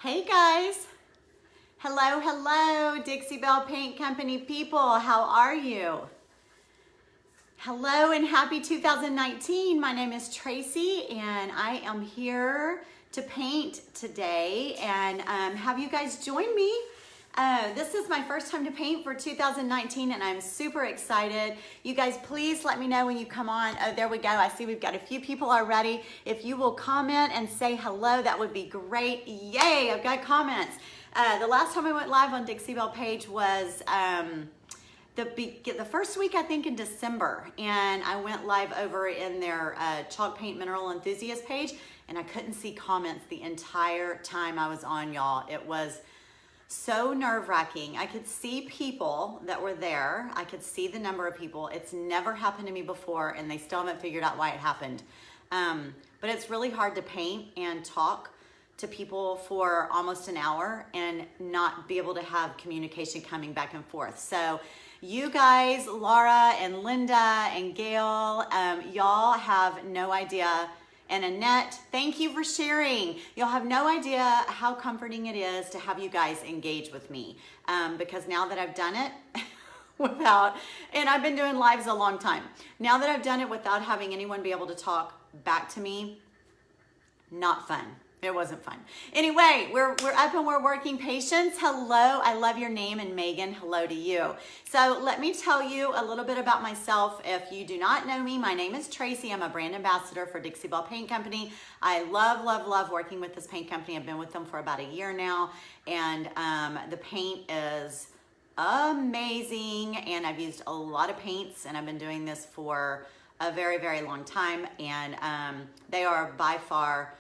Hey guys. Hello, Dixie Belle Paint Company people. How are you? Hello and happy 2019. My name is Tracy and I am here to paint today and have you guys join me. This is my first time to paint for 2019 and I'm super excited. You guys, please let me know when you come on. Oh, there we go. I see we've got a few people already. If you will comment and say hello, that would be great. Yay, I've got comments. The last time I went live on Dixie Belle page was the first week, I think in December, and I went live over in their chalk paint mineral enthusiast page and I couldn't see comments the entire time I was on, y'all. It was so nerve-wracking. I could see people that were there. I could see the number of people. It's never happened to me before and they still haven't figured out why it happened. But it's really hard to paint and talk to people for almost an hour and not be able to have communication coming back and forth. So you guys, Laura and Linda and Gail, y'all have no idea. And Annette, thank you for sharing. You'll have no idea how comforting it is to have you guys engage with me. Because now that I've done it without, and I've been doing lives a long time. Now that I've done it without having anyone be able to talk back to me, not fun. It wasn't fun. Anyway, we're up and we're working. Patience, hello. I love your name. And Megan, hello to you. So let me tell you a little bit about myself. If you do not know me, my name is Tracy. I'm a brand ambassador for Dixie Belle Paint Company. I love working with this paint company. I've been with them for about a year now. And the paint is amazing. And I've used a lot of paints and I've been doing this for a very long time. And they are by far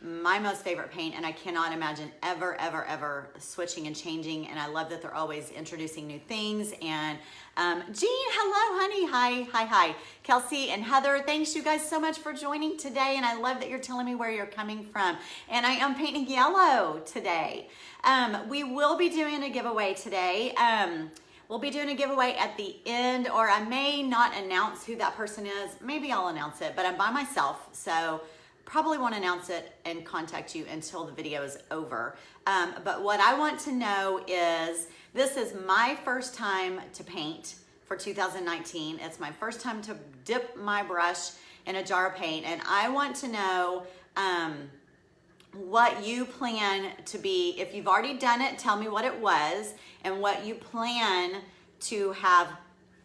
my most favorite paint, and I cannot imagine ever switching and changing. And I love that they're always introducing new things. And Jean, hello honey, hi. Kelsey and Heather, thanks you guys so much for joining today. And I love that you're telling me where you're coming from. And I am painting yellow today. We will be doing a giveaway today. We'll be doing a giveaway at the end, or I may not announce who that person is. Maybe I'll announce it, but I'm by myself, so probably won't announce it and contact you until the video is over. But what I want to know is, this is my first time to paint for 2019. It's my first time to dip my brush in a jar of paint. And I want to know what you plan to be. If you've already done it, tell me what it was and what you plan to have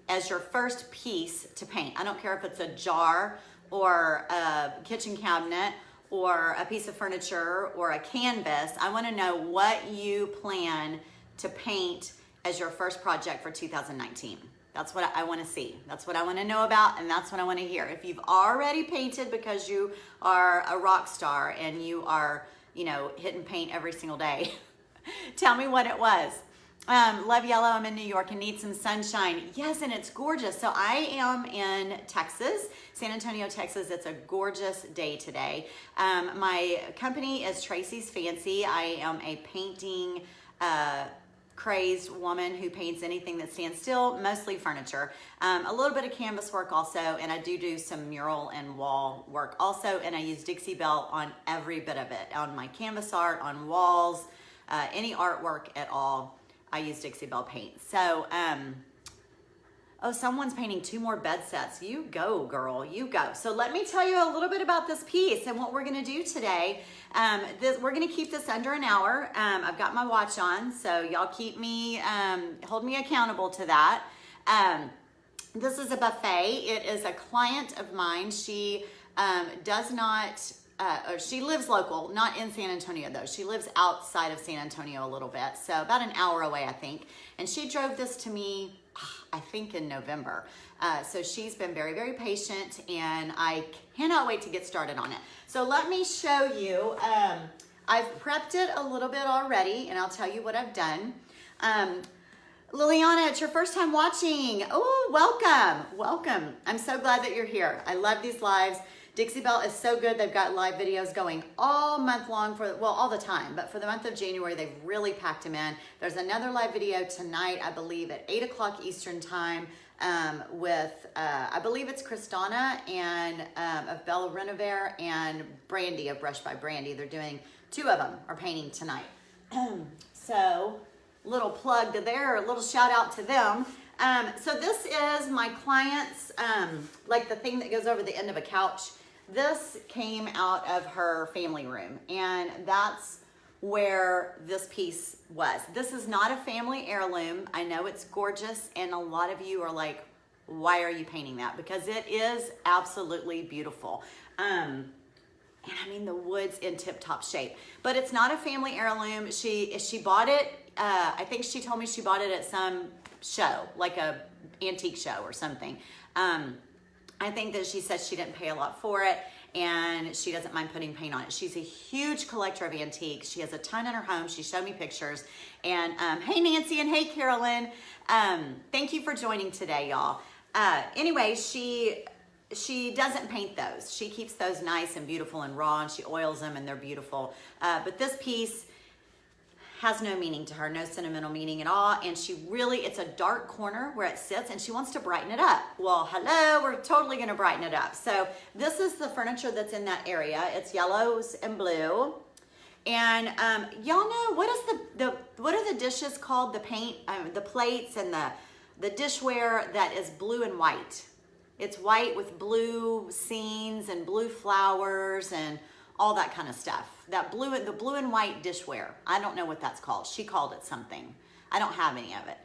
as your first piece to paint. I don't care if it's a jar or a kitchen cabinet or a piece of furniture or a canvas. I want to know what you plan to paint as your first project for 2019. That's what I want to see. That's what I want to know about, and that's what I want to hear. If you've already painted because you are a rock star and you are, you know, hitting paint every single day, tell me what it was. Love yellow. I'm in New York and need some sunshine. Yes, and it's gorgeous. So I am in Texas, San Antonio, Texas. It's a gorgeous day today. My company is Traceys Fancy. I am a painting crazed woman who paints anything that stands still, mostly furniture. A little bit of canvas work also, and I do some mural and wall work also, and I use Dixie Belle on every bit of it, on my canvas art, on walls, any artwork at all. I use Dixie Belle paint. So, oh, someone's painting 2 more bed sets. You go, girl, you go. So let me tell you a little bit about this piece and what we're gonna do today. We're gonna keep this under an hour. I've got my watch on, so y'all keep me, hold me accountable to that. This is a buffet. It is a client of mine. She does not, she lives local, not in San Antonio though. She lives outside of San Antonio a little bit, so about an hour away, I think. And she drove this to me, I think in November. So she's been very patient and I cannot wait to get started on it. So let me show you, I've prepped it a little bit already and I'll tell you what I've done. Liliana, it's your first time watching. Oh, welcome. I'm so glad that you're here. I love these lives. Dixie Belle is so good. They've got live videos going all month long well, all the time, but for the month of January, they've really packed them in. There's another live video tonight, I believe at 8 o'clock Eastern time with, I believe it's Kristana and of Bella Renover and Brandy of Brush by Brandy. They're doing, 2 of them are painting tonight. So little plug to there, a little shout out to them. So this is my client's, like the thing that goes over the end of a couch. This came out of her family room, and that's where this piece was. This is not a family heirloom. I know it's gorgeous, and a lot of you are like, why are you painting that? Because it is absolutely beautiful. And I mean, the wood's in tip-top shape, but it's not a family heirloom. She bought it, I think she told me she bought it at some show, like a antique show or something. I think that she said she didn't pay a lot for it, and she doesn't mind putting paint on it. She's a huge collector of antiques. She has a ton in her home. She showed me pictures. And hey, Nancy, and hey, Carolyn. Thank you for joining today, y'all. Anyway, she doesn't paint those. She keeps those nice and beautiful and raw, and she oils them, and they're beautiful. But this piece has no meaning to her, no sentimental meaning at all. And it's a dark corner where it sits, and she wants to brighten it up. Well, hello, we're totally gonna brighten it up. So this is the furniture that's in that area. It's yellows and blue. And y'all know, what are the dishes called? The paint, the plates and the dishware that is blue and white. It's white with blue scenes and blue flowers and all that kind of stuff. The blue and white dishware. I don't know what that's called. She called it something. I don't have any of it.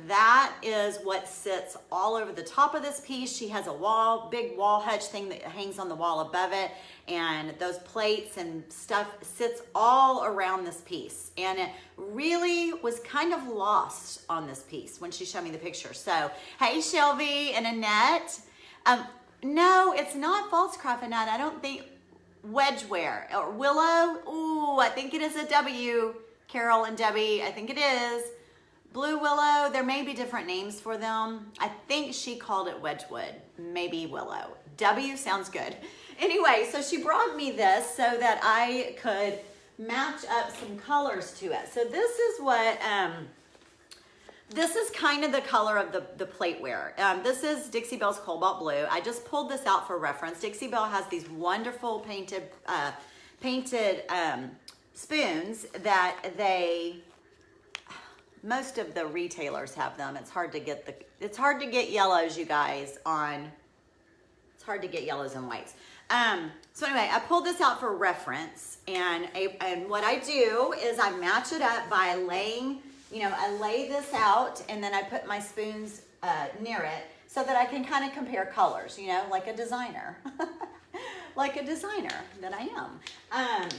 That is what sits all over the top of this piece. She has a big wall hutch thing that hangs on the wall above it, and those plates and stuff sits all around this piece. And it really was kind of lost on this piece when she showed me the picture. So, hey, Shelby and Annette. No, it's not false craft, Annette. I don't think. Wedgeware or willow. Ooh, I think it is a W. Carol and Debbie, I think it is. Blue willow, there may be different names for them. I think she called it Wedgwood, maybe willow. W sounds good. Anyway, so she brought me this so that I could match up some colors to it. So this is what, this is kind of the color of the plateware. This is Dixie Belle's Cobalt Blue. I just pulled this out for reference. Dixie Belle has these wonderful painted spoons that most of the retailers have them. It's hard to get yellows, you guys, it's hard to get yellows and whites. So anyway, I pulled this out for reference, and what I do is I match it up by laying, I lay this out, and then I put my spoons near it so that I can kind of compare colors, like a designer, like a designer that I am.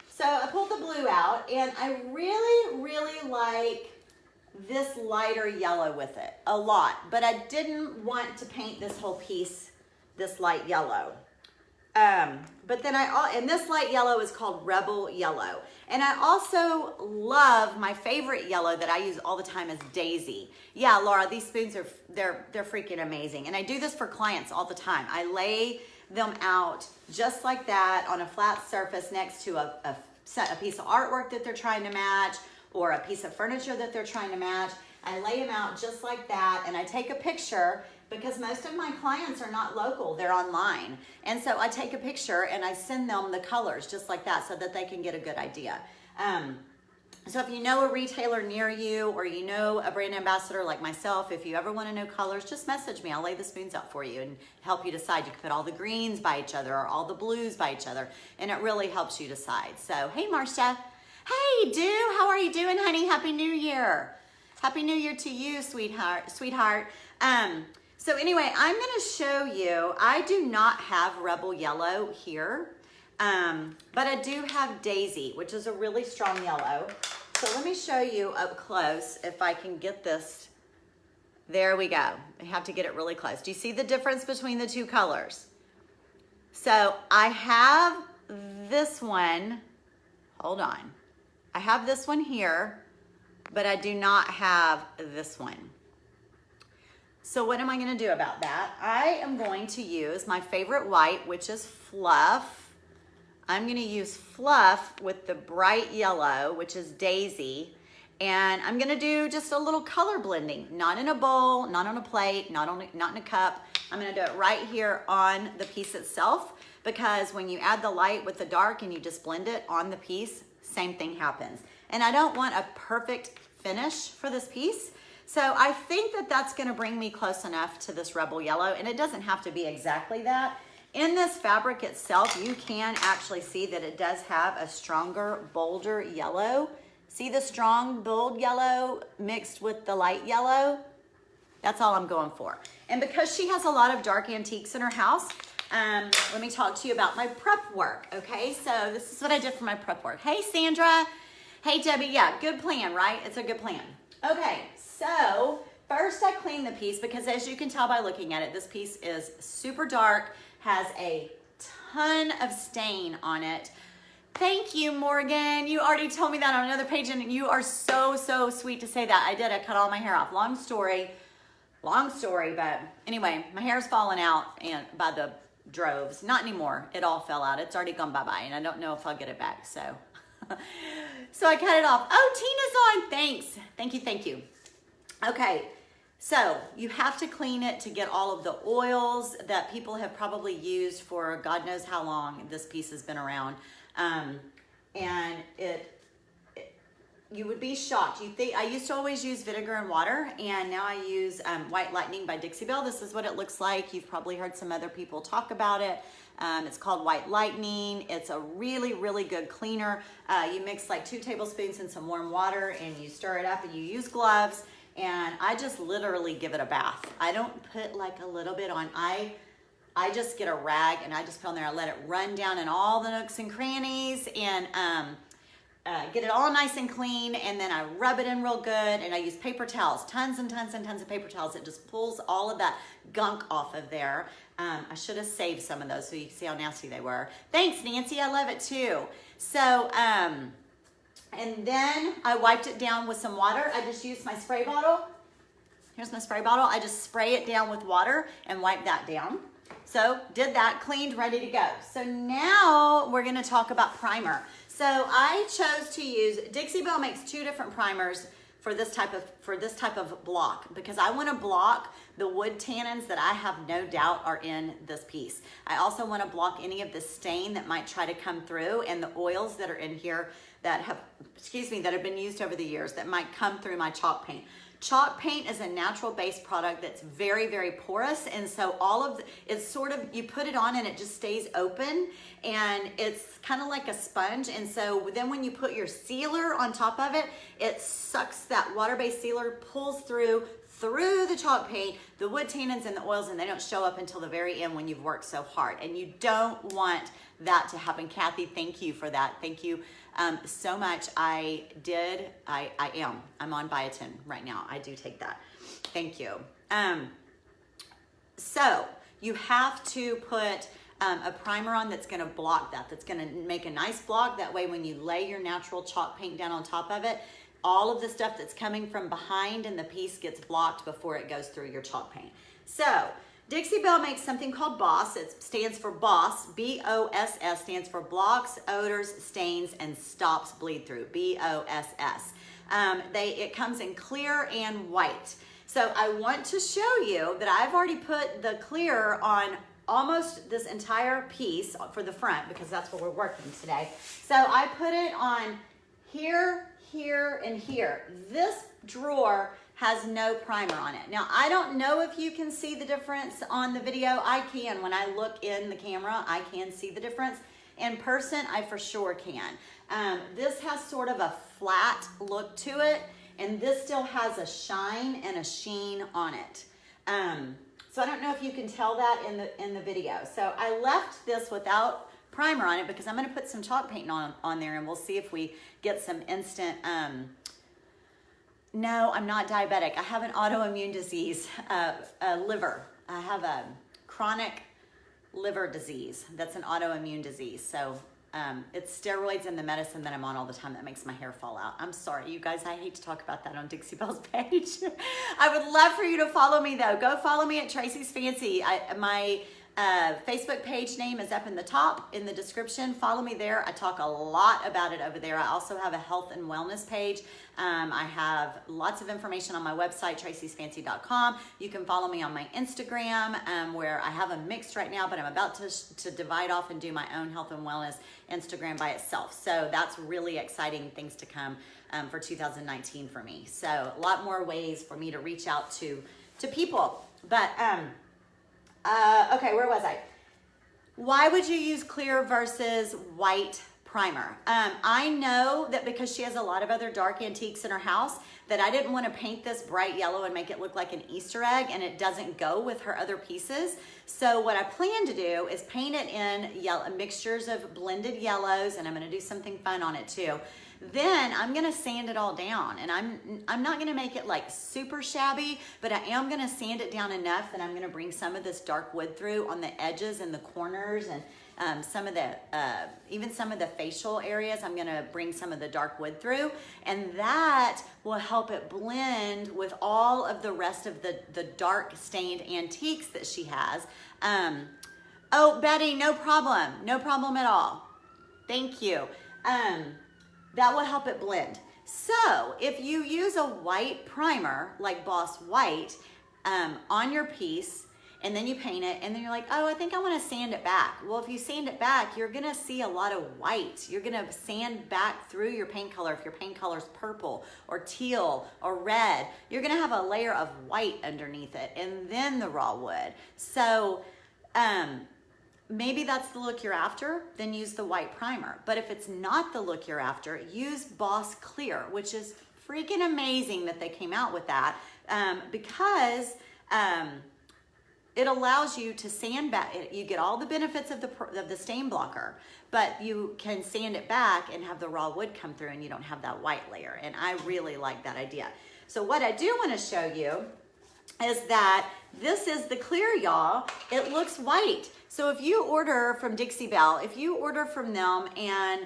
So I pulled the blue out, and I really, really like this lighter yellow with it a lot, but I didn't want to paint this whole piece this light yellow. But then and this light yellow is called Rebel Yellow. And I also love, my favorite yellow that I use all the time is Daisy. Yeah, Laura, these spoons they're freaking amazing. And I do this for clients all the time. I lay them out just like that on a flat surface next to a piece of artwork that they're trying to match, or a piece of furniture that they're trying to match. I lay them out just like that, and I take a picture, because most of my clients are not local, they're online. And so I take a picture and I send them the colors just like that so that they can get a good idea. So if you know a retailer near you, or you know a brand ambassador like myself, if you ever want to know colors, just message me. I'll lay the spoons out for you and help you decide. You can put all the greens by each other or all the blues by each other, and it really helps you decide. So, hey, Marcia. Hey, Do, how are you doing, honey? Happy New Year. Happy New Year to you, sweetheart. So anyway, I'm gonna show you, I do not have Rebel Yellow here, but I do have Daisy, which is a really strong yellow. So let me show you up close if I can get this. There we go. I have to get it really close. Do you see the difference between the two colors? So I have this one, hold on. I have this one here, but I do not have this one. So what am I gonna do about that? I am going to use my favorite white, which is Fluff. I'm gonna use Fluff with the bright yellow, which is Daisy. And I'm gonna do just a little color blending, not in a bowl, not on a plate, not in a cup. I'm gonna do it right here on the piece itself, because when you add the light with the dark and you just blend it on the piece, same thing happens. and I don't want a perfect finish for this piece. So I think that that's gonna bring me close enough to this Rebel Yellow, and it doesn't have to be exactly that. In this fabric itself, you can actually see that it does have a stronger, bolder yellow. See the strong, bold yellow mixed with the light yellow? That's all I'm going for. And because she has a lot of dark antiques in her house, let me talk to you about my prep work, okay? So this is what I did for my prep work. Hey, Sandra. Hey, Debbie. Yeah, good plan, right? It's a good plan. Okay, so first I cleaned the piece because as you can tell by looking at it, this piece is super dark, has a ton of stain on it. Thank you, Morgan. You already told me that on another page, and you are so, so sweet to say that. I did. I cut all my hair off. Long story, but anyway, my hair's falling out and by the droves. Not anymore. It all fell out. It's already gone bye-bye, and I don't know if I'll get it back, so. So I cut it off. Oh, Tina's on. Thanks. Thank you. Okay. So you have to clean it to get all of the oils that people have probably used for God knows how long this piece has been around. And you would be shocked. You think I used to always use vinegar and water, and now I use White Lightning by Dixie Belle. This is what it looks like. You've probably heard some other people talk about it. It's called White Lightning. It's a really, really good cleaner. You mix like 2 tablespoons in some warm water, and you stir it up, and you use gloves. And I just literally give it a bath. I don't put like a little bit on. I just get a rag and I just put on there. I let it run down in all the nooks and crannies and get it all nice and clean. And then I rub it in real good. And I use paper towels, tons and tons and tons of paper towels. It just pulls all of that gunk off of there. I should have saved some of those so you can see how nasty they were. Thanks, Nancy. I love it too. So, and then I wiped it down with some water. I just used my spray bottle. Here's my spray bottle. I just spray it down with water and wipe that down. So did that, cleaned, ready to go. So now we're gonna talk about primer. So I chose to use, Dixie Belle makes 2 different primers for this type of block because I wanna block the wood tannins that I have no doubt are in this piece. I also wanna block any of the stain that might try to come through and the oils that are in here that have been used over the years that might come through my chalk paint. Chalk paint is a natural base product that's very, very porous. And so it's sort of, you put it on and it just stays open and it's kind of like a sponge. And so then when you put your sealer on top of it, it sucks that water-based sealer, pulls through the chalk paint, the wood tannins and the oils, and they don't show up until the very end when you've worked so hard. And you don't want that to happen. Kathy, thank you for that. Thank you so much. I'm on biotin right now. I do take that. Thank you. So you have to put a primer on that's gonna block that. That's gonna make a nice block. That way when you lay your natural chalk paint down on top of it, all of the stuff that's coming from behind in the piece gets blocked before it goes through your chalk paint. So Dixie Belle makes something called BOSS. It stands for BOSS. B-O-S-S stands for blocks, odors, stains, and stops bleed through. B-O-S-S. It comes in clear and white. So I want to show you that I've already put the clear on almost this entire piece for the front because that's what we're working today. So I put it on here, here, and here. This drawer has no primer on it. Now, I don't know if you can see the difference on the video. I can. When I look in the camera, I can see the difference. In person, I for sure can. This has sort of a flat look to it, and this still has a shine and a sheen on it. So I don't know if you can tell that in the video. So I left this without primer on it because I'm gonna put some chalk paint on there and we'll see if we get some instant, no, I'm not diabetic. I have an autoimmune disease, liver. I have a chronic liver disease. That's an autoimmune disease. So it's steroids and the medicine that I'm on all the time that makes my hair fall out. I'm sorry, you guys. I hate to talk about that on Dixie Belle's page. I would love for you to follow me though. Go follow me at Traceys Fancy. My Facebook page name is up in the top in the description. Follow me there. I talk a lot about it over there. I also have a health and wellness page. I have lots of information on my website, traceysfancy.com. You can follow me on my Instagram, where I have them mixed right now, but I'm about to divide off and do my own health and wellness Instagram by itself. So that's really exciting things to come for 2019 for me. So a lot more ways for me to reach out to people. But okay, where was I? Why would you use clear versus white primer? I know that because she has a lot of other dark antiques in her house, that I didn't want to paint this bright yellow and make it look like an Easter egg, and it doesn't go with her other pieces. So what I plan to do is paint it in yellow mixtures of blended yellows, and I'm going to do something fun on it too. Then I'm gonna sand it all down, and I'm not gonna make it like super shabby, but I am gonna sand it down enough that I'm gonna bring some of this dark wood through on the edges and the corners, and some of the even some of the facial areas. I'm gonna bring some of the dark wood through, and that will help it blend with all of the rest of the dark stained antiques that she has. Oh, Betty, no problem at all. Thank you. That will help it blend. So if you use a white primer, like Boss White, on your piece, and then you paint it, and then you're like, oh, I think I wanna sand it back. Well, if you sand it back, you're gonna see a lot of white. You're gonna sand back through your paint color. If your paint color is purple or teal or red, you're gonna have a layer of white underneath it, and then the raw wood. So, maybe that's the look you're after, then use the white primer. But if it's not the look you're after, use Boss Clear, which is freaking amazing that they came out with that, because it allows you to sand back. You get all the benefits of the stain blocker, but you can sand it back and have the raw wood come through, and you don't have that white layer. And I really like that idea. So what I do want to show you is that this is the clear, y'all. It looks white. So if you order from Dixie Belle, if you order from them and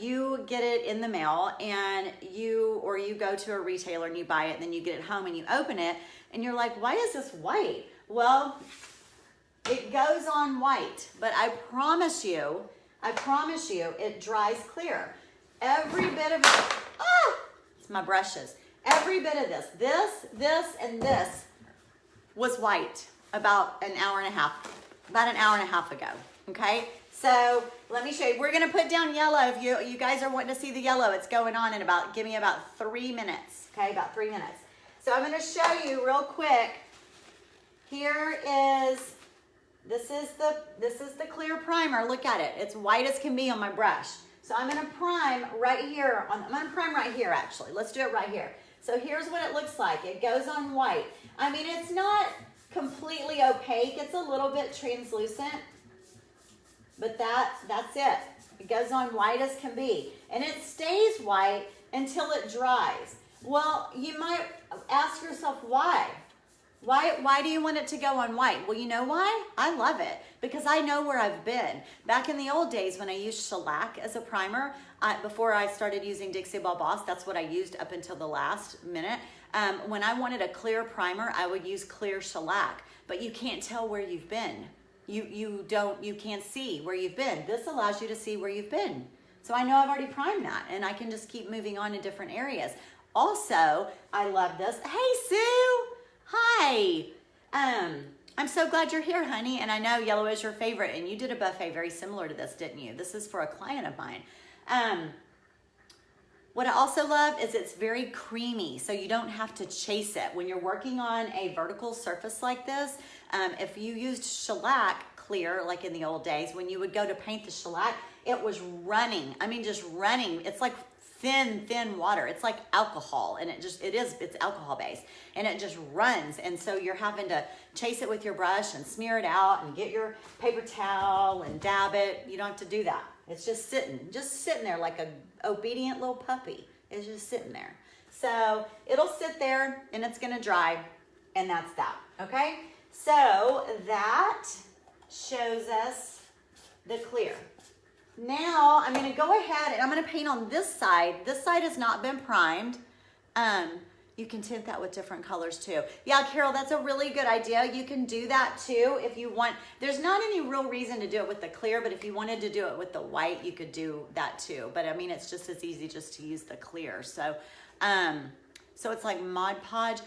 you get it in the mail, and you go to a retailer and you buy it, and then you get it home and you open it and you're like, why is this white? Well, it goes on white, but I promise you, it dries clear. Every bit of it, it's my brushes. Every bit of this, and this was white about an hour and a half ago, okay? So let me show you. We're gonna put down yellow. If you guys are wanting to see the yellow, it's going on in give me about 3 minutes, okay? About 3 minutes. So I'm gonna show you real quick. Here is, this is the clear primer. Look at it. It's white as can be on my brush. So I'm gonna prime right here. I'm gonna prime right here, actually. Let's do it right here. So here's what it looks like. It goes on white. I mean, it's not completely opaque. It's a little bit translucent, but that's it. It goes on white as can be. And it stays white until it dries. Well, you might ask yourself why. Why do you want it to go on white? Well, you know why? I love it because I know where I've been. Back in the old days when I used shellac as a primer, before I started using Dixie Belle Boss, that's what I used up until the last minute. When I wanted a clear primer, I would use clear shellac, but you can't tell where you've been. You can't see where you've been. This allows you to see where you've been. So I know I've already primed that, and I can just keep moving on to different areas. Also, I love this. Hey, Sue. Hi. I'm so glad you're here, honey. And I know yellow is your favorite, and you did a buffet very similar to this, didn't you? This is for a client of mine. What I also love is it's very creamy, so you don't have to chase it. When you're working on a vertical surface like this, if you used shellac clear, like in the old days, when you would go to paint the shellac, it was running. I mean, just running. It's like thin water. It's like alcohol, and it's alcohol based, and it just runs. And so you're having to chase it with your brush and smear it out and get your paper towel and dab it. You don't have to do that. It's just sitting there like a obedient little puppy. It's just sitting there. So it'll sit there and it's gonna dry, and that's that, okay? So that shows us the clear. Now I'm gonna go ahead and I'm gonna paint on this side. This side has not been primed. You can tint that with different colors too. Yeah, Carol, that's a really good idea. You can do that too if you want. There's not any real reason to do it with the clear, but if you wanted to do it with the white, you could do that too. But I mean, it's just as easy just to use the clear. So, so it's like Mod Podge.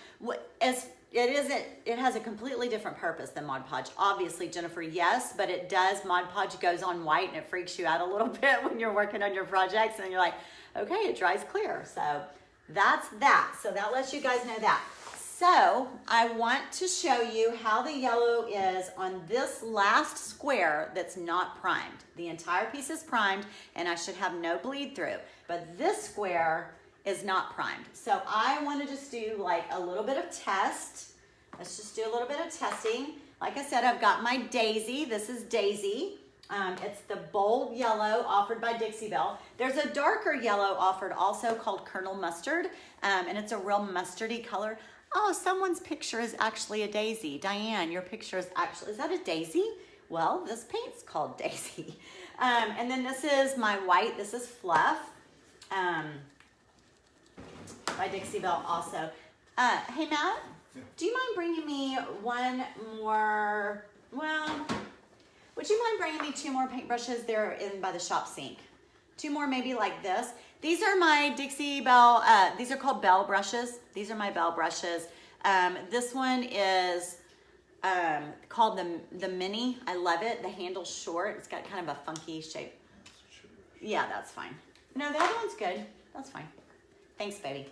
It has a completely different purpose than Mod Podge. Obviously, Jennifer, yes, but it does. Mod Podge goes on white and it freaks you out a little bit when you're working on your projects and you're like, okay, it dries clear. So that's that. So that lets you guys know that. So I want to show you how the yellow is on this last square that's not primed. The entire piece is primed and I should have no bleed through, but this square is not primed. So I want to just do like a little bit of test. Let's just do a little bit of testing. Like I said, I've got my Daisy. This is Daisy. It's the bold yellow offered by Dixie Belle. There's a darker yellow offered also called Colonel Mustard, and it's a real mustardy color. Oh, someone's picture is actually a daisy. Diane, your picture is actually, is that a daisy? Well, this paint's called Daisy. And then this is my white. This is Fluff by Dixie Belle also. Hey, Matt, do you mind bringing me one more, well, would you mind bringing me 2 more paintbrushes? They're in by the shop sink. 2 more maybe like this. These are my Dixie Belle, these are called Belle brushes. These are my Belle brushes. This one is called the Mini. I love it. The handle's short. It's got kind of a funky shape. Yeah, that's fine. No, the other one's good. That's fine. Thanks, baby.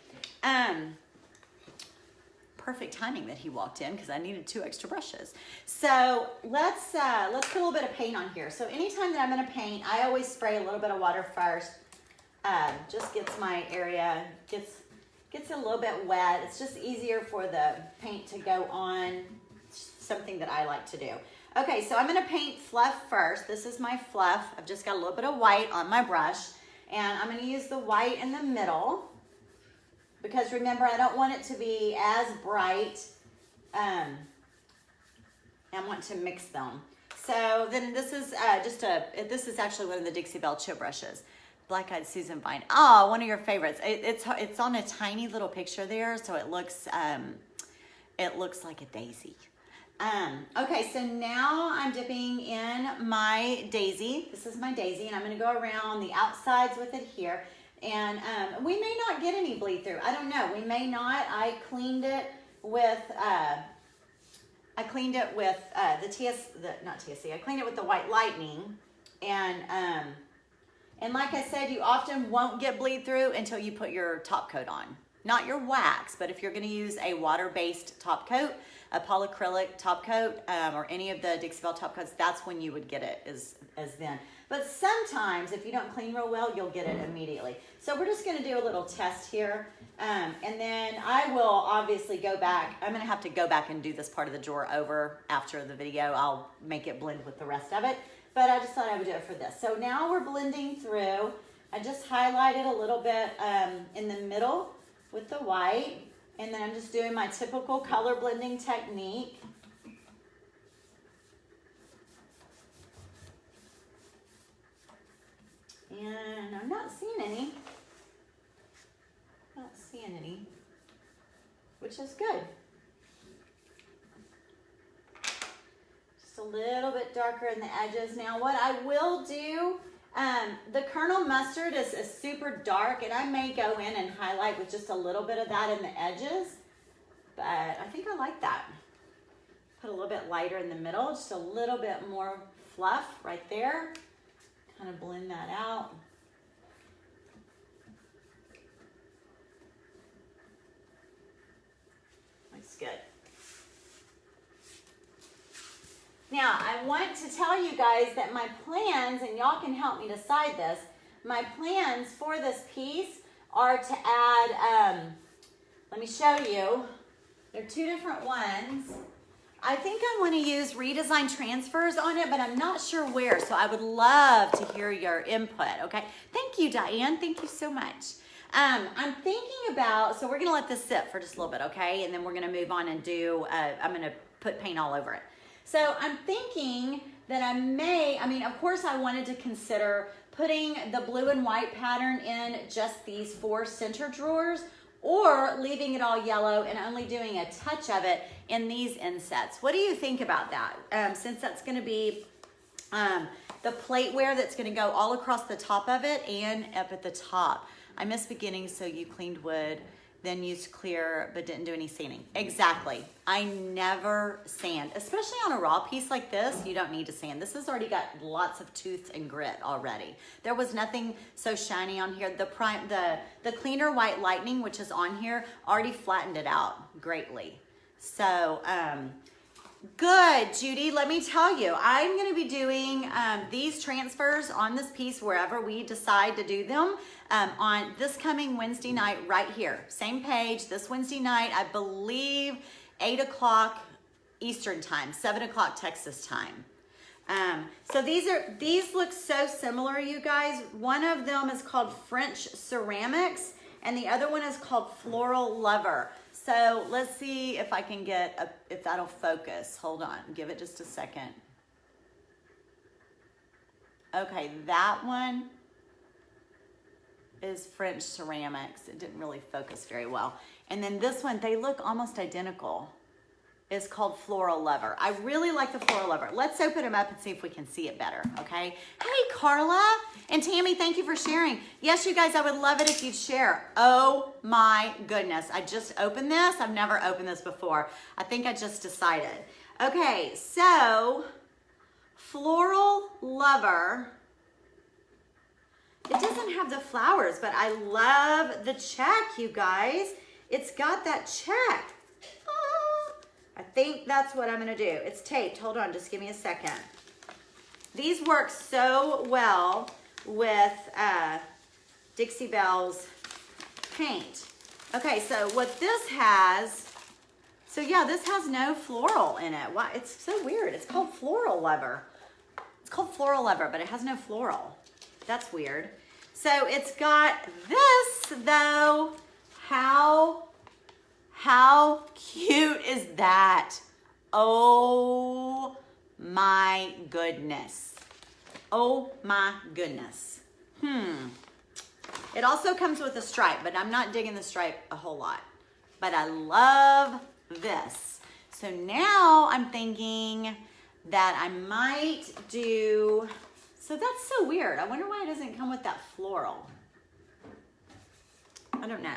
Perfect timing that he walked in because I needed 2 extra brushes. So let's put a little bit of paint on here. So anytime that I'm going to paint, I always spray a little bit of water first. Just gets my area gets a little bit wet. It's just easier for the paint to go on. Something that I like to do. Okay, so I'm going to paint Fluff first. This is my Fluff. I've just got a little bit of white on my brush, and I'm going to use the white in the middle. Because remember, I don't want it to be as bright. I want to mix them. So then this is this is actually one of the Dixie Belle chip brushes. Black Eyed Susan Vine. Oh, one of your favorites. It's on a tiny little picture there, so it looks like a daisy. Okay, so now I'm dipping in my Daisy. This is my Daisy, and I'm going to go around the outsides with it here. And we may not get any bleed through. I don't know. We may not. I cleaned it with I cleaned it with the White Lightning, and like I said, you often won't get bleed through until you put your top coat on. Not your wax, but if you're going to use a water-based top coat, a polyacrylic top coat, or any of the Dixie Belle top coats, that's when you would get it as then. But sometimes, if you don't clean real well, you'll get it immediately. So we're just going to do a little test here. And then I will obviously go back. I'm going to have to go back and do this part of the drawer over after the video. I'll make it blend with the rest of it. But I just thought I would do it for this. So now we're blending through. I just highlighted a little bit in the middle with the white. And then I'm just doing my typical color blending technique. And I'm not seeing any. Not seeing any, which is good. Just a little bit darker in the edges. Now what I will do, the Colonel Mustard is super dark, and I may go in and highlight with just a little bit of that in the edges, but I think I like that. Put a little bit lighter in the middle, just a little bit more fluff right there. Kind of blend that out. Looks good. Now, I want to tell you guys that my plans, and y'all can help me decide this, my plans for this piece are to add, let me show you. There are 2 different ones. I think I want to use redesign transfers on it, but I'm not sure where, so I would love to hear your input, okay? Thank you, Diane. Thank you so much. I'm thinking about, so we're going to let this sit for just a little bit, okay? And then we're going to move on and do, I'm going to put paint all over it. So I'm thinking that of course I wanted to consider putting the blue and white pattern in just these 4 center drawers, or leaving it all yellow and only doing a touch of it in these insets. What do you think about that? Since that's gonna be the plateware that's gonna go all across the top of it and up at the top. I miss beginning, so you cleaned wood, then used clear, but didn't do any sanding. Exactly. I never sand, especially on a raw piece like this. You don't need to sand. This has already got lots of tooth and grit already. There was nothing so shiny on here. The cleaner white lightning, which is on here, already flattened it out greatly. So, good, Judy. Let me tell you, I'm going to be doing these transfers on this piece wherever we decide to do them on this coming Wednesday night right here. Same page, this Wednesday night, I believe 8 o'clock Eastern time, 7 o'clock Texas time. So these look so similar, you guys. One of them is called French Ceramics and the other one is called Floral Lover. So let's see if I can get, if that'll focus. Hold on, give it just a second. Okay, that one is French Ceramics. It didn't really focus very well. And then this one, they look almost identical. It's called Floral Lover. I really like the Floral Lover. Let's open them up and see if we can see it better, okay? Hey, Carla and Tammy, thank you for sharing. Yes, you guys, I would love it if you'd share. Oh my goodness, I just opened this. I've never opened this before. I think I just decided. Okay, so Floral Lover. It doesn't have the flowers, but I love the check, you guys. It's got that check. I think that's what I'm gonna do. It's taped. Hold on, just give me a second. These work so well with Dixie Belle's paint. Okay, so what this has, so yeah, this has no floral in it. Why? It's so weird. It's called Floral Lover. It's called Floral Lover, but it has no floral. That's weird. So it's got this though. How cute is that? Oh my goodness. Oh my goodness. It also comes with a stripe, but I'm not digging the stripe a whole lot. But I love this. So now I'm thinking that I might do, so that's so weird. I wonder why it doesn't come with that floral. I don't know.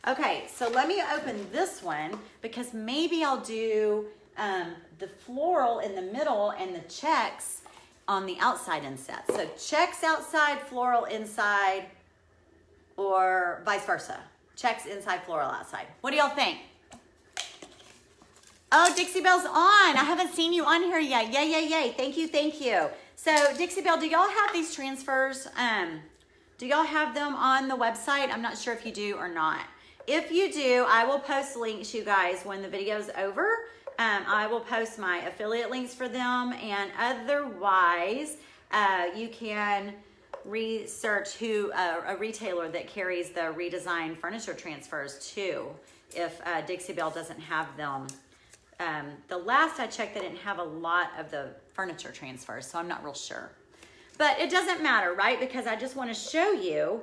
Okay, so let me open this one because maybe I'll do the floral in the middle and the checks on the outside inset. So checks outside, floral inside, or vice versa. Checks inside, floral outside. What do y'all think? Oh, Dixie Belle's on. I haven't seen you on here yet. Yay, yay, yay. Thank you, thank you. So Dixie Belle, do y'all have these transfers? Do y'all have them on the website? I'm not sure if you do or not. If you do, I will post links, you guys, when the video's over. I will post my affiliate links for them, and otherwise, you can research who a retailer that carries the redesigned furniture transfers too, if Dixie Belle doesn't have them. The last I checked, they didn't have a lot of the furniture transfers, so I'm not real sure. But it doesn't matter, right? Because I just want to show you,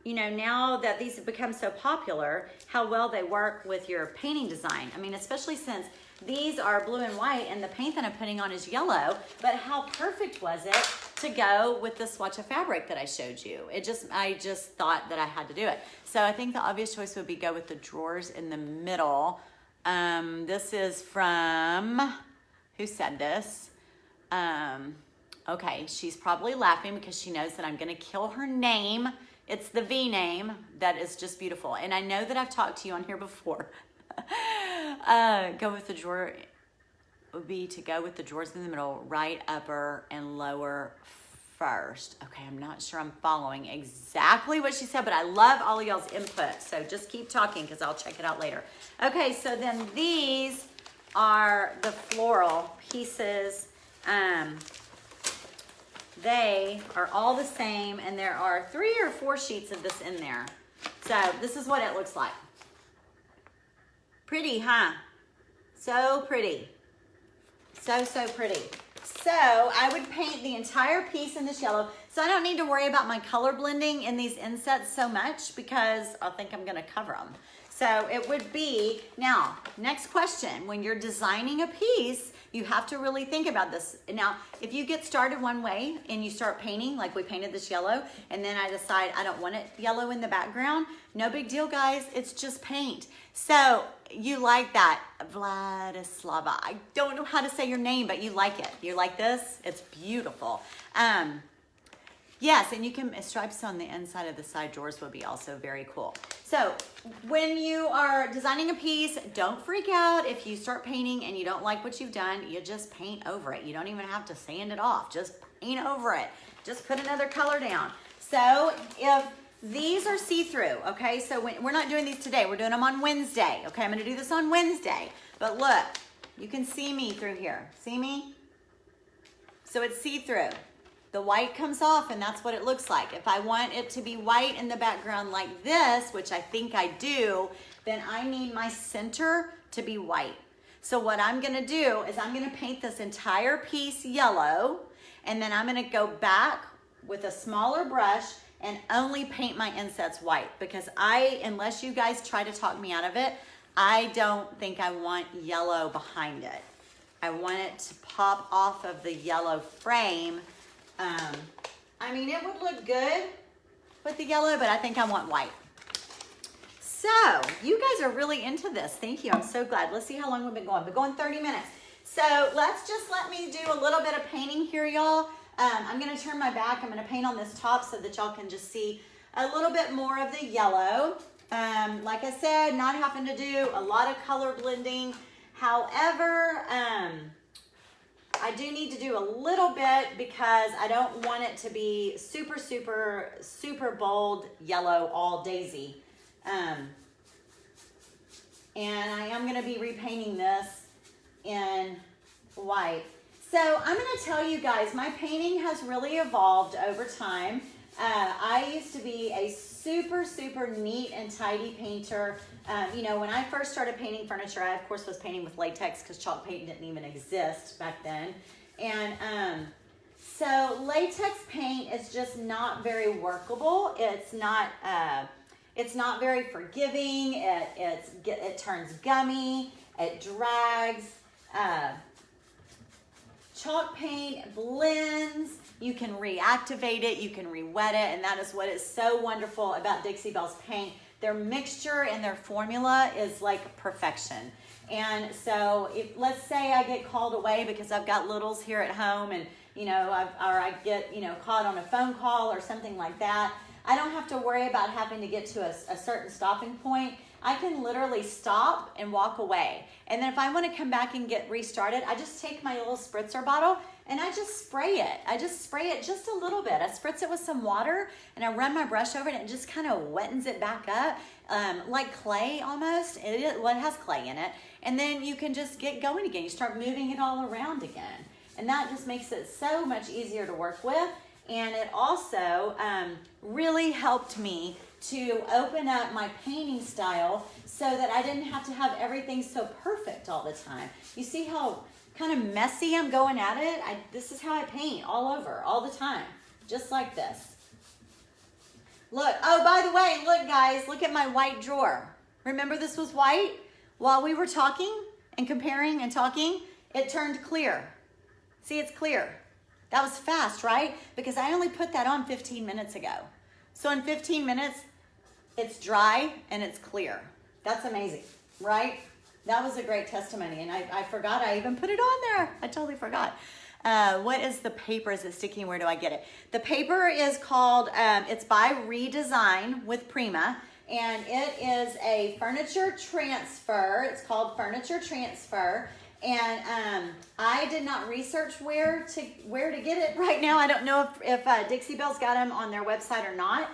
you know, now that these have become so popular, how well they work with your painting design. I mean, especially since these are blue and white and the paint that I'm putting on is yellow, but how perfect was it to go with the swatch of fabric that I showed you? I just thought that I had to do it. So I think the obvious choice would be go with the drawers in the middle. This is from, who said this? Okay, she's probably laughing because she knows that I'm gonna kill her name. It's the V name that is just beautiful. And I know that I've talked to you on here before. Go with the drawer would be to go with the drawers in the middle, right upper and lower first. Okay, I'm not sure I'm following exactly what she said, but I love all of y'all's input. So just keep talking because I'll check it out later. Okay, so then these are the floral pieces. They are all the same, and there are 3 or 4 sheets of this in there. So this is what it looks like. Pretty, huh? So pretty. So, so pretty. So I would paint the entire piece in this yellow. So I don't need to worry about my color blending in these insets so much because I think I'm gonna cover them. So it would be, now, next question. When you're designing a piece, you have to really think about this. Now, if you get started one way and you start painting, like we painted this yellow, and then I decide I don't want it yellow in the background, no big deal, guys. It's just paint. So you like that, Vladislava. I don't know how to say your name, but you like it. You like this? It's beautiful. Yes, and you can, stripes on the inside of the side drawers would be also very cool. So when you are designing a piece, don't freak out if you start painting and you don't like what you've done. You just paint over it. You don't even have to sand it off. Just paint over it. Just put another color down. So if these are see-through, okay? So we're not doing these today. We're doing them on Wednesday, okay? I'm going to do this on Wednesday. But look, you can see me through here. See me? So it's see-through. The white comes off and that's what it looks like. If I want it to be white in the background like this, which I think I do, then I need my center to be white. So what I'm gonna do is I'm gonna paint this entire piece yellow, and then I'm gonna go back with a smaller brush and only paint my insets white, because unless you guys try to talk me out of it, I don't think I want yellow behind it. I want it to pop off of the yellow frame. I mean, it would look good with the yellow, but I think I want white. So you guys are really into this. Thank you. I'm so glad. Let's see how long we've been going. We're going 30 minutes. So let me do a little bit of painting here, y'all. I'm going to turn my back. I'm going to paint on this top so that y'all can just see a little bit more of the yellow. Like I said, not having to do a lot of color blending. However, I do need to do a little bit because I don't want it to be super, super, super bold yellow all daisy. And I am going to be repainting this in white. So I'm going to tell you guys, my painting has really evolved over time. I used to be a super, super neat and tidy painter. You know, when I first started painting furniture, I of course was painting with latex because chalk paint didn't even exist back then. And so latex paint is just not very workable. It's not very forgiving. It turns gummy. It drags. Chalk paint blends. You can reactivate it. You can re-wet it. And that is what is so wonderful about Dixie Belle's paint. Their mixture and their formula is like perfection. And so let's say I get called away because I've got littles here at home, and I get caught on a phone call or something like that. I don't have to worry about having to get to a certain stopping point. I can literally stop and walk away. And then if I want to come back and get restarted, I just take my little spritzer bottle and I just spray it. I just spray it just a little bit. I spritz it with some water and I run my brush over it, and it just kind of wettens it back up, like clay almost. It has clay in it. And then you can just get going again. You start moving it all around again. And that just makes it so much easier to work with. And it also really helped me to open up my painting style so that I didn't have to have everything so perfect all the time. You see how kind of messy I'm going at it? This is how I paint all over, all the time, just like this. Look, oh, by the way, look guys, look at my white drawer. Remember this was white? While we were talking and comparing and talking, it turned clear. See, it's clear. That was fast, right? Because I only put that on 15 minutes ago. So in 15 minutes, it's dry and it's clear. That's amazing, right? That was a great testimony. And I forgot I even put it on there. I totally forgot. What is the paper? Is it sticky? Where do I get it? The paper is called, it's by Redesign with Prima. And it is a furniture transfer. It's called Furniture Transfer. And I did not research where to get it right now. I don't know if Dixie Belle's got them on their website or not.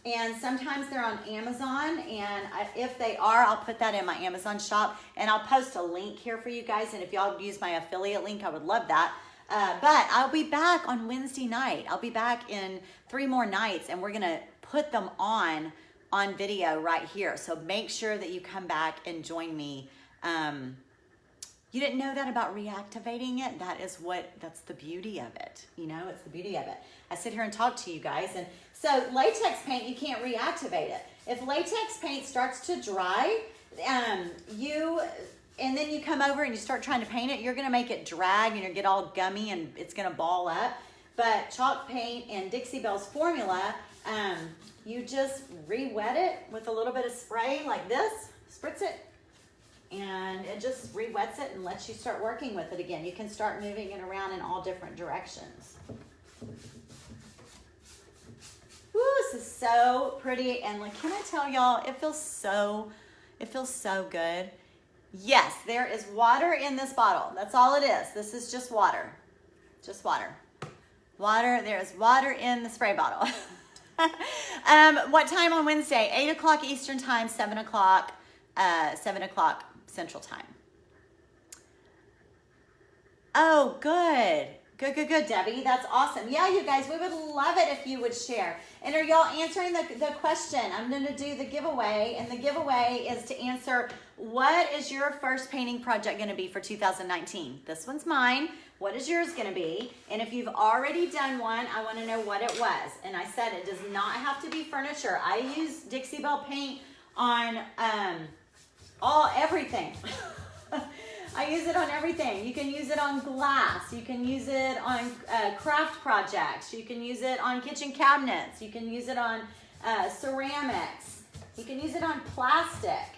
And sometimes they're on Amazon. And if they are, I'll put that in my Amazon shop. And I'll post a link here for you guys. And if y'all use my affiliate link, I would love that. But I'll be back on Wednesday night. I'll be back in 3 more nights. And we're going to put them on video right here. So make sure that you come back and join me. You didn't know that about reactivating it? That's the beauty of it. You know, it's the beauty of it. I sit here and talk to you guys. And so latex paint, you can't reactivate it. If latex paint starts to dry, and then you come over and you start trying to paint it, you're gonna make it drag and you'll get all gummy and it's gonna ball up. But chalk paint and Dixie Belle's formula, you just re-wet it with a little bit of spray like this, spritz it, and it just re-wets it and lets you start working with it again. You can start moving it around in all different directions. Woo, this is so pretty. And like, can I tell y'all, it feels so good. Yes, there is water in this bottle. That's all it is. This is just water. Just water. Water, there is water in the spray bottle. What time on Wednesday? 8 o'clock Eastern time, 7 o'clock Central time. Oh, good. Good, Debbie. That's awesome. Yeah, you guys, we would love it if you would share. And are y'all answering the question? I'm going to do the giveaway, and the giveaway is to answer, what is your first painting project going to be for 2019? This one's mine. What is yours going to be? And if you've already done one, I want to know what it was. And I said it does not have to be furniture. I use Dixie Belle paint on everything. I use it on everything. You can use it on glass. You can use it on craft projects. You can use it on kitchen cabinets. You can use it on ceramics. You can use it on plastic.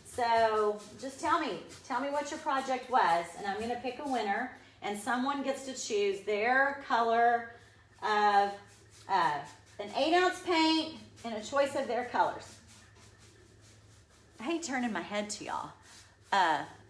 So just tell me what your project was, and I'm gonna pick a winner, and someone gets to choose their color of an 8-ounce paint and a choice of their colors. I hate turning my head to y'all.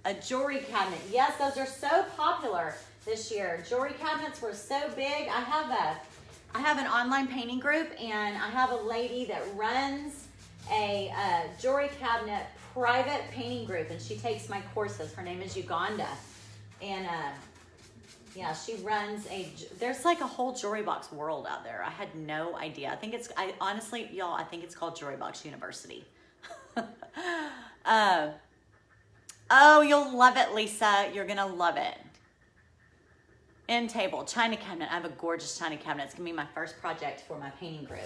A jewelry cabinet. Yes, those are so popular this year. Jewelry cabinets were so big. I have an online painting group, and I have a lady that runs a jewelry cabinet private painting group, and she takes my courses. Her name is Uganda, and yeah, she runs there's like a whole jewelry box world out there. I had no idea. Honestly, y'all, I think it's called Jewelry Box University. Oh, you'll love it, Lisa. You're gonna love it. End table, china cabinet. I have a gorgeous china cabinet. It's gonna be my first project for my painting group.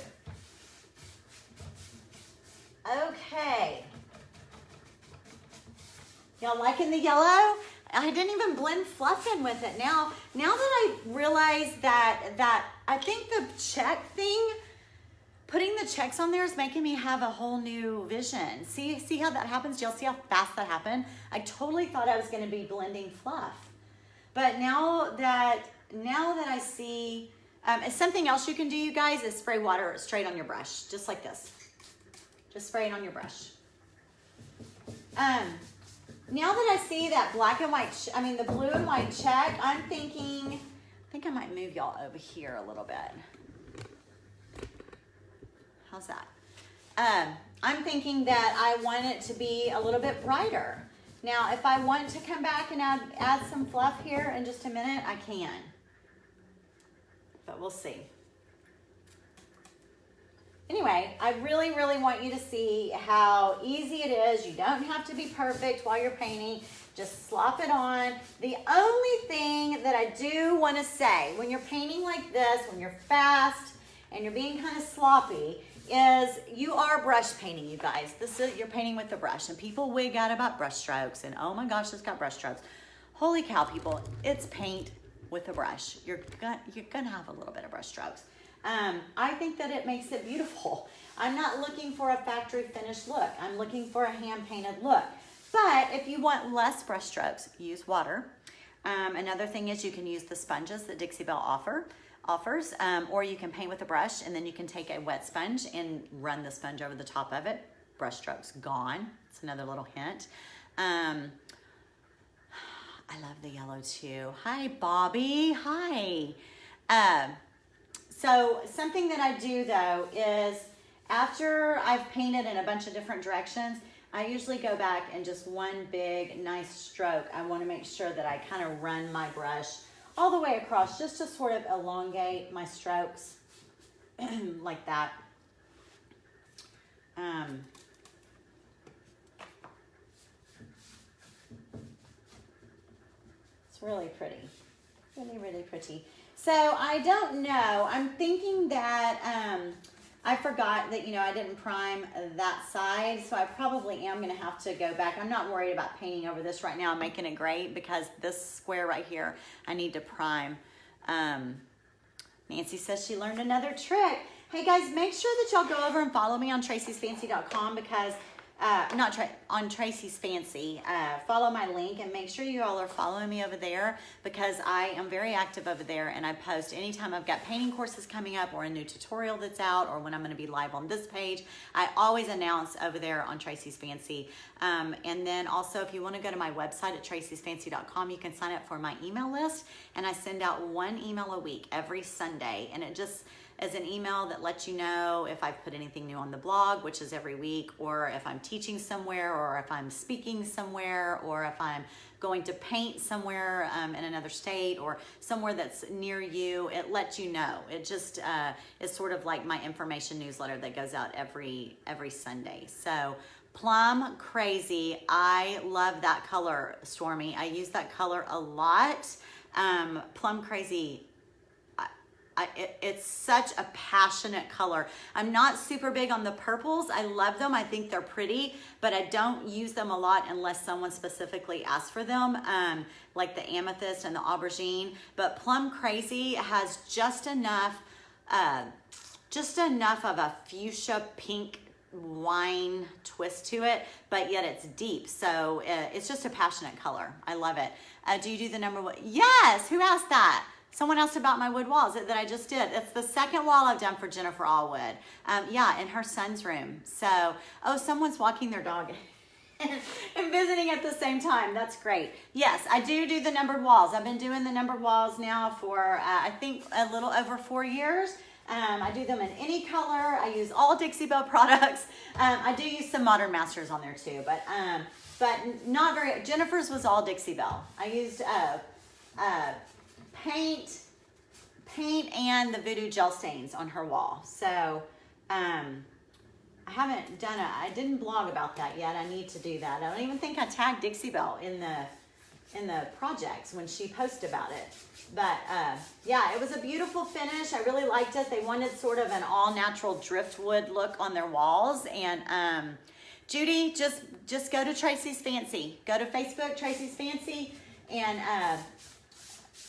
Okay. Y'all liking the yellow? I didn't even blend fluff in with it. Now that I realize that I think the check thing, putting the checks on there is making me have a whole new vision. See how that happens? Y'all see how fast that happened? I totally thought I was gonna be blending fluff. But now that I see, something else you can do, you guys, is spray water straight on your brush, just like this. Just spray it on your brush. Now that I see that black and white, the blue and white check, I think I might move y'all over here a little bid. How's that? I'm thinking that I want it to be a little bit brighter. Now, if I want to come back and add some fluff here in just a minute, I can. But we'll see. Anyway, I really, really want you to see how easy it is. You don't have to be perfect while you're painting. Just slop it on. The only thing that I do want to say, when you're painting like this, when you're fast and you're being kind of sloppy, is you are brush painting, you guys. You're painting with the brush, and people wig out about brush strokes, and oh my gosh, it's got brush strokes. Holy cow, people, it's paint with a brush. You're gonna have a little bit of brush strokes. I think that it makes it beautiful. I'm not looking for a factory finished look. I'm looking for a hand painted look. But if you want less brush strokes, use water. Another thing is you can use the sponges that Dixie Belle offers, or you can paint with a brush, and then you can take a wet sponge and run the sponge over the top of it. Brush strokes gone. It's another little hint. I love the yellow too. Hi, Bobby. Hi. So something that I do though is after I've painted in a bunch of different directions, I usually go back and just one big nice stroke. I want to make sure that I kind of run my brush all the way across, just to sort of elongate my strokes like that. It's really pretty. Really, really pretty. So I don't know. I'm thinking that I forgot that, you know, I didn't prime that side. So I probably am going to have to go back. I'm not worried about painting over this right now. I'm making it great because this square right here, I need to prime. Nancy says she learned another trick. Hey guys, make sure that y'all go over and follow me on traceysfancy.com because on Traceys Fancy. Follow my link and make sure you all are following me over there because I am very active over there and I post anytime I've got painting courses coming up or a new tutorial that's out or when I'm going to be live on this page. I always announce over there on Traceys Fancy. And then also if you want to go to my website at traceysfancy.com, you can sign up for my email list and I send out one email a week every Sunday and it just as an email that lets you know if I've put anything new on the blog, which is every week, or if I'm teaching somewhere, or if I'm speaking somewhere, or if I'm going to paint somewhere in another state or somewhere that's near you. It lets you know. It just is sort of like my information newsletter that goes out every Sunday. So Plum Crazy, I love that color, Stormy. I use that color a lot. Plum Crazy, it's such a passionate color. I'm not super big on the purples. I love them. I think they're pretty, but I don't use them a lot unless someone specifically asks for them, like the amethyst and the aubergine. But Plum Crazy has just enough of a fuchsia pink wine twist to it, but yet it's deep. So it's just a passionate color. I love it. Do you do the number one? Yes, who asked that? Someone asked about my wood walls that I just did. It's the second wall I've done for Jennifer Allwood. Yeah, in her son's room. So, oh, someone's walking their dog and visiting at the same time. That's great. Yes, I do the numbered walls. I've been doing the numbered walls now for, I think, a little over 4 years. I do them in any color. I use all Dixie Belle products. I do use some Modern Masters on there too, but not very. Jennifer's was all Dixie Belle. I used paint and the Voodoo gel stains on her wall. So I haven't done it. I didn't blog about that yet. I need to do that. I don't even think I tagged Dixie Belle in the projects when she posted about it. But yeah, it was a beautiful finish. I really liked it. They wanted sort of an all natural driftwood look on their walls. And Judy, just go to Traceys Fancy. Go to Facebook, Traceys Fancy, and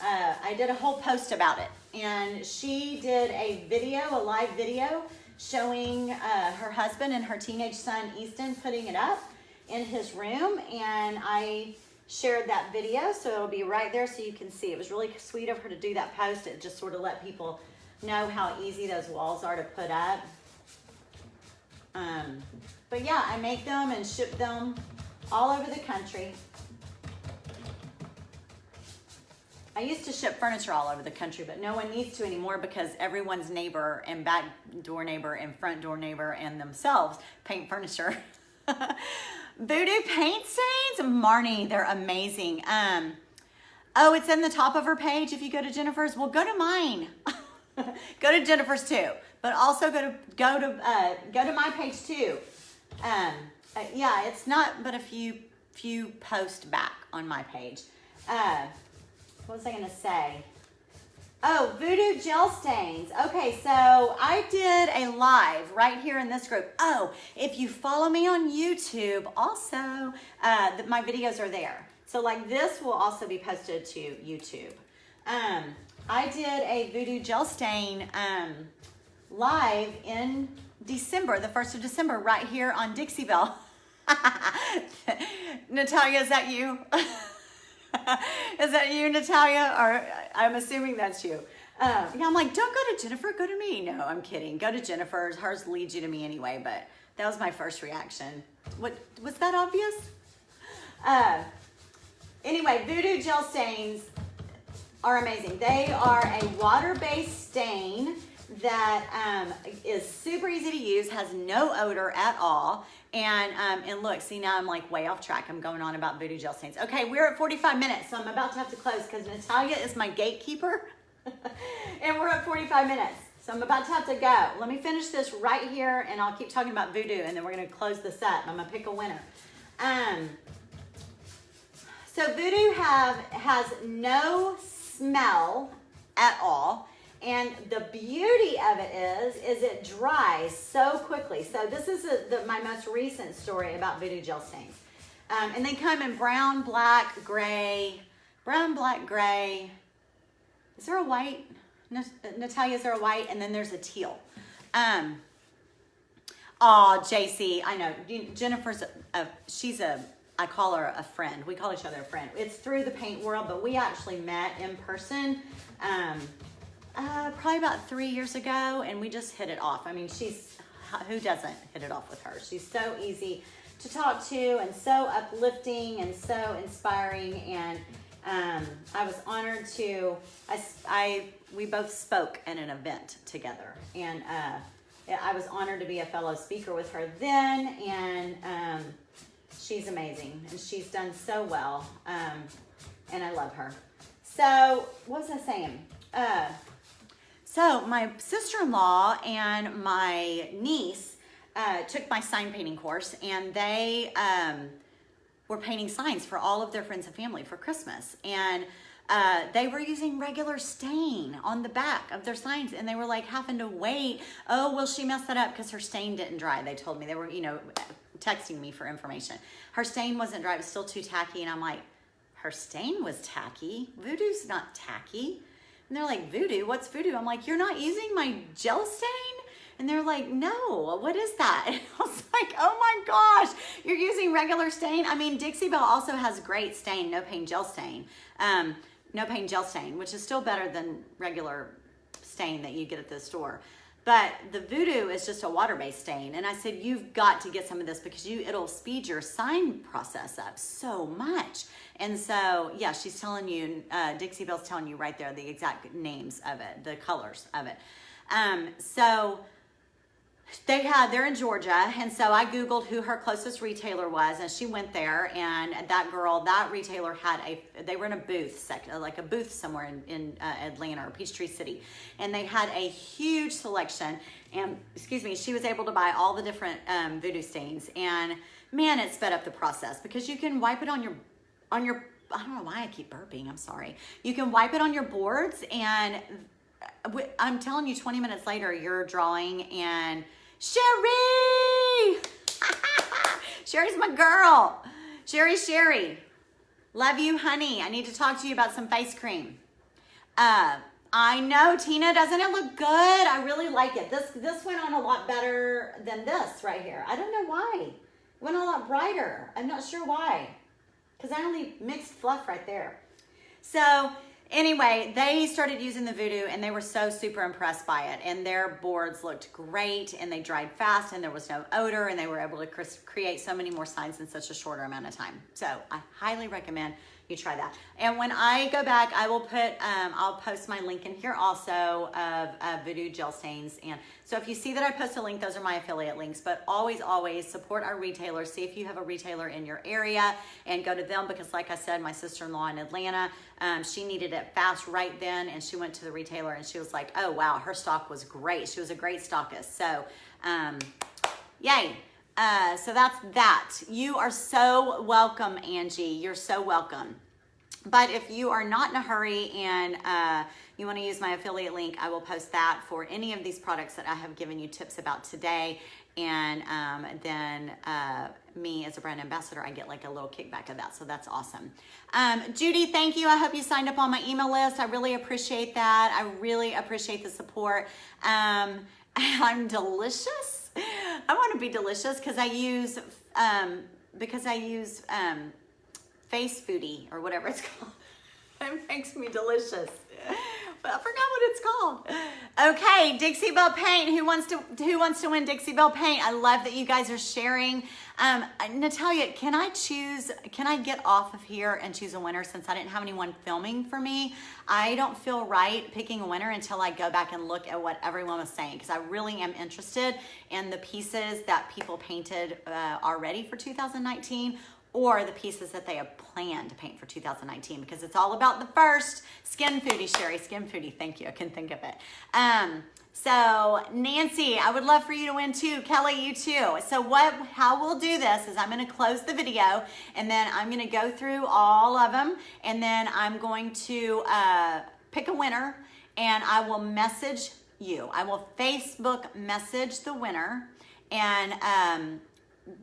I did a whole post about it. And she did a live video showing her husband and her teenage son, Easton, putting it up in his room. And I shared that video, so it'll be right there so you can see. It was really sweet of her to do that post. It just sort of let people know how easy those walls are to put up. But yeah, I make them and ship them all over the country. I used to ship furniture all over the country, but no one needs to anymore because everyone's neighbor and back door neighbor and front door neighbor and themselves paint furniture. Voodoo paint stains? Marnie, they're amazing. Oh, it's in the top of her page if you go to Jennifer's. Well, go to mine. Go to Jennifer's too, but also go to my page too. Yeah, it's not but a few posts back on my page. What was I gonna say? Oh, Voodoo gel stains. Okay, so I did a live right here in this group. Oh, if you follow me on YouTube, also, my videos are there. So like this will also be posted to YouTube. I did a Voodoo gel stain live in December, the 1st of December, right here on Dixie Belle. Natalia, is that you? Is that you, Natalia? Or I'm assuming that's you. Yeah, I'm like, don't go to Jennifer, go to me. No, I'm kidding. Go to Jennifer's. Hers leads you to me anyway, but that was my first reaction. What, was that obvious? Anyway, Voodoo gel stains are amazing. They are a water-based stain that is super easy to use, has no odor at all. And look, see, now I'm like way off track. I'm going on about Voodoo gel stains. Okay, we're at 45 minutes, so I'm about to have to close because Natalia is my gatekeeper. And we're at 45 minutes, so I'm about to have to go. Let me finish this right here, and I'll keep talking about Voodoo, and then we're going to close this up. I'm going to pick a winner. So Voodoo has no smell at all. And the beauty of it is it dries so quickly. So this is my most recent story about Voodoo gel stains. And they come in brown, black, gray. Brown, black, gray. Is there a white? Natalia, is there a white? And then there's a teal. Oh, JC, I know. Jennifer's, I call her a friend. We call each other a friend. It's through the paint world, but we actually met in person probably about 3 years ago, and we just hit it off. I mean, who doesn't hit it off with her? She's so easy to talk to and so uplifting and so inspiring. And I was honored to, we both spoke at an event together, and I was honored to be a fellow speaker with her then, and she's amazing, and she's done so well, and I love her. So, what was I saying? So my sister-in-law and my niece took my sign painting course, and they were painting signs for all of their friends and family for Christmas. And they were using regular stain on the back of their signs, and they were like having to wait. Oh, will she mess that up? Because her stain didn't dry. They told me, they were, texting me for information. Her stain wasn't dry. It was still too tacky. And I'm like, her stain was tacky. Voodoo's not tacky. And they're like, Voodoo? What's Voodoo? I'm like, you're not using my gel stain? And they're like, no, what is that? And I was like, oh my gosh, you're using regular stain? I mean, Dixie Belle also has great stain, no pain gel stain. No pain gel stain, which is still better than regular stain that you get at the store. But the Voodoo is just a water-based stain. And I said, you've got to get some of this because it'll speed your sign process up so much. And so, yeah, she's telling you, Dixie Belle's telling you right there the exact names of it, the colors of it. So they're in Georgia, and so I Googled who her closest retailer was, and she went there, and that retailer they were in a booth, like a booth somewhere in Atlanta or Peachtree City, and they had a huge selection, and, she was able to buy all the different Voodoo stains, and man, it sped up the process, because you can wipe it on your, I don't know why I keep burping, I'm sorry. You can wipe it on your boards, and I'm telling you, 20 minutes later, you're drawing, and Sherry! Sherry's my girl. Sherry. Love you, honey. I need to talk to you about some face cream. I know, Tina, doesn't it look good? I really like it. This went on a lot better than this right here. I don't know why. It went a lot brighter. I'm not sure why. Because I only mixed fluff right there. So, anyway, they started using the Voodoo, and they were so super impressed by it, and their boards looked great, and they dried fast, and there was no odor, and they were able to create so many more signs in such a shorter amount of time. So I highly recommend you try that. And when I go back, I will put, I'll post my link in here also of Voodoo gel stains. And so if you see that I post a link, those are my affiliate links, but always support our retailers. See if you have a retailer in your area and go to them, because like I said, my sister-in-law in Atlanta, she needed it fast right then, and she went to the retailer and she was like, oh wow, her stock was great. She was a great stockist. So, yay. So that's that. You are so welcome, Angie. You're so welcome. But if you are not in a hurry and you want to use my affiliate link, I will post that for any of these products that I have given you tips about today. And then me as a brand ambassador, I get like a little kickback of that. So that's awesome. Judy, thank you. I hope you signed up on my email list. I really appreciate that. I really appreciate the support. I'm delicious. I want to be delicious because I use Face Foodie or whatever it's called. It makes me delicious. But I forgot what it's called. Okay, Dixie Belle Paint. Who wants to win Dixie Belle Paint? I love that you guys are sharing. Natalia, can I get off of here and choose a winner since I didn't have anyone filming for me? I don't feel right picking a winner until I go back and look at what everyone was saying, because I really am interested in the pieces that people painted already for 2019. or the pieces that they have planned to paint for 2019, because it's all about the first. Skin Foodie, Sherry, Skin Foodie, thank you, I can think of it. So Nancy, I would love for you to win too. Kelly, you too. So how we'll do this is I'm gonna close the video, and then I'm gonna go through all of them, and then I'm going to pick a winner, and I will message you. I will Facebook message the winner, and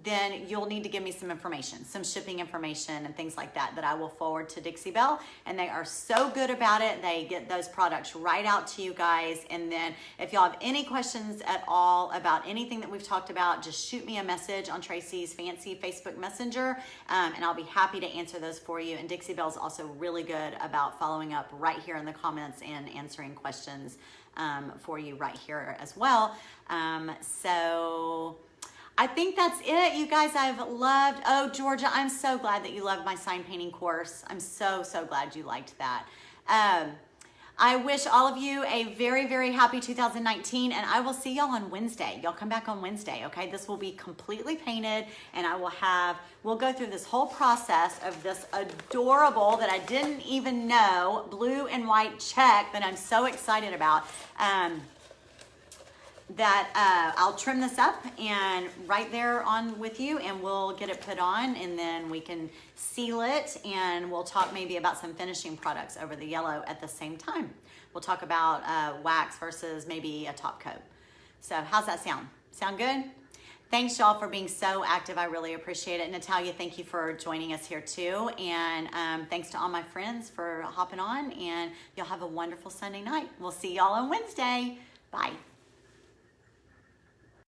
then you'll need to give me some information, some shipping information and things like that I will forward to Dixie Belle. And they are so good about it. They get those products right out to you guys. And then if y'all have any questions at all about anything that we've talked about, just shoot me a message on Tracy's fancy Facebook Messenger, and I'll be happy to answer those for you. And Dixie Belle's also really good about following up right here in the comments and answering questions for you right here as well. So I think that's it, you guys. I've loved, oh, Georgia, I'm so glad that you loved my sign painting course. I'm so, so glad you liked that. I wish all of you a very, very happy 2019, and I will see y'all on Wednesday. Y'all come back on Wednesday, okay? This will be completely painted, and we'll go through this whole process of this adorable, that I didn't even know, blue and white check that I'm so excited about. I'll trim this up and right there on with you, and we'll get it put on, and then we can seal it, and we'll talk maybe about some finishing products over the yellow at the same time. We'll talk about wax versus maybe a top coat. So how's that sound? Sound good? Thanks y'all for being so active. I really appreciate it. Natalia, thank you for joining us here too. And thanks to all my friends for hopping on, and y'all have a wonderful Sunday night. We'll see y'all on Wednesday. Bye.